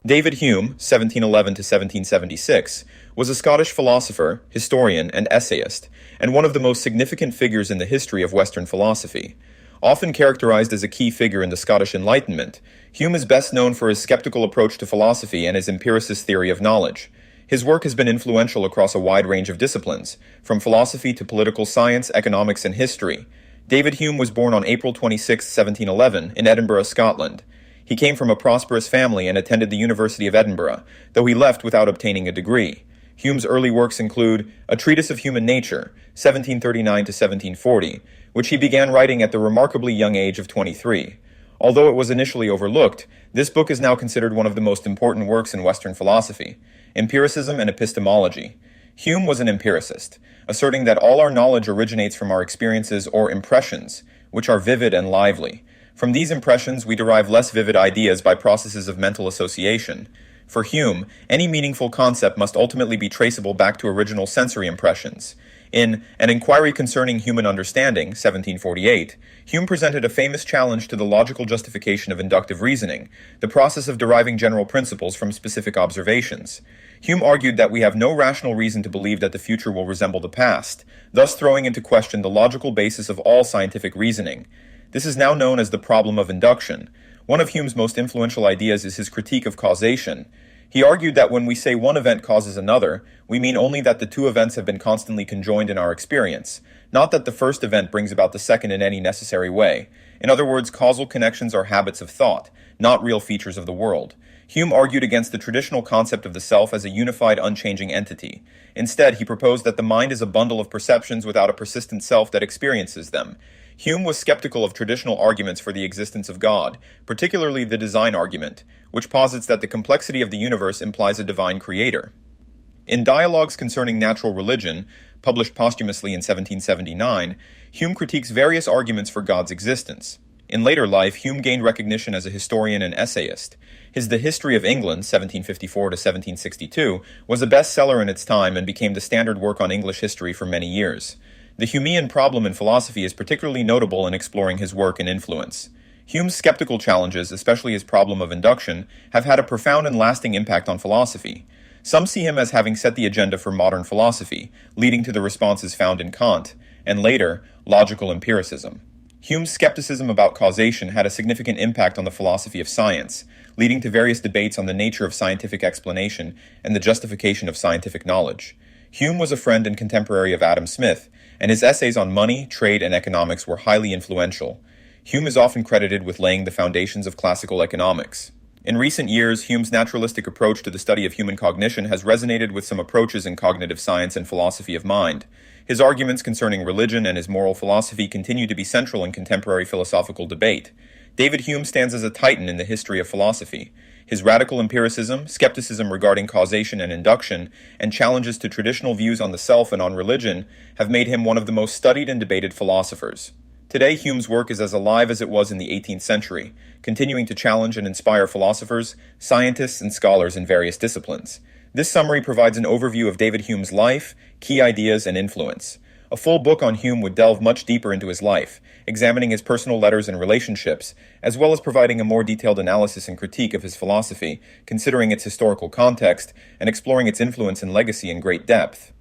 David Hume, 1711 to 1776, was a Scottish philosopher, historian, and essayist, and one of the most significant figures in the history of Western philosophy. Often characterized as a key figure in the Scottish Enlightenment, Hume is best known for his skeptical approach to philosophy and his empiricist theory of knowledge. His work has been influential across a wide range of disciplines, from philosophy to political science, economics, and history. David Hume was born on April 26, 1711, in Edinburgh, Scotland. He came from a prosperous family and attended the University of Edinburgh, though he left without obtaining a degree. Hume's early works include A Treatise of Human Nature, 1739 to 1740, which he began writing at the remarkably young age of 23. Although it was initially overlooked, this book is now considered one of the most important works in Western philosophy, empiricism and epistemology. Hume was an empiricist, asserting that all our knowledge originates from our experiences or impressions, which are vivid and lively. From these impressions, we derive less vivid ideas by processes of mental association. For Hume, any meaningful concept must ultimately be traceable back to original sensory impressions. In An Inquiry Concerning Human Understanding, 1748, Hume presented a famous challenge to the logical justification of inductive reasoning, the process of deriving general principles from specific observations. Hume argued that we have no rational reason to believe that the future will resemble the past, thus throwing into question the logical basis of all scientific reasoning. This is now known as the problem of induction. One of Hume's most influential ideas is his critique of causation. He argued that when we say one event causes another, we mean only that the two events have been constantly conjoined in our experience, not that the first event brings about the second in any necessary way. In other words, causal connections are habits of thought, not real features of the world. Hume argued against the traditional concept of the self as a unified, unchanging entity. Instead, he proposed that the mind is a bundle of perceptions without a persistent self that experiences them. Hume was skeptical of traditional arguments for the existence of God, particularly the design argument, which posits that the complexity of the universe implies a divine creator. In Dialogues Concerning Natural Religion, published posthumously in 1779, Hume critiques various arguments for God's existence. In later life, Hume gained recognition as a historian and essayist. His The History of England, 1754 to 1762, was a bestseller in its time and became the standard work on English history for many years. The Humean problem in philosophy is particularly notable in exploring his work and influence. Hume's skeptical challenges, especially his problem of induction, have had a profound and lasting impact on philosophy. Some see him as having set the agenda for modern philosophy, leading to the responses found in Kant, and later, logical empiricism. Hume's skepticism about causation had a significant impact on the philosophy of science, leading to various debates on the nature of scientific explanation and the justification of scientific knowledge. Hume was a friend and contemporary of Adam Smith, and his essays on money, trade, and economics were highly influential. Hume is often credited with laying the foundations of classical economics. In recent years, Hume's naturalistic approach to the study of human cognition has resonated with some approaches in cognitive science and philosophy of mind. His arguments concerning religion and his moral philosophy continue to be central in contemporary philosophical debate. David Hume stands as a titan in the history of philosophy. His radical empiricism, skepticism regarding causation and induction, and challenges to traditional views on the self and on religion have made him one of the most studied and debated philosophers. Today, Hume's work is as alive as it was in the 18th century, continuing to challenge and inspire philosophers, scientists, and scholars in various disciplines. This summary provides an overview of David Hume's life, key ideas, and influence. A full book on Hume would delve much deeper into his life, examining his personal letters and relationships, as well as providing a more detailed analysis and critique of his philosophy, considering its historical context, and exploring its influence and legacy in great depth.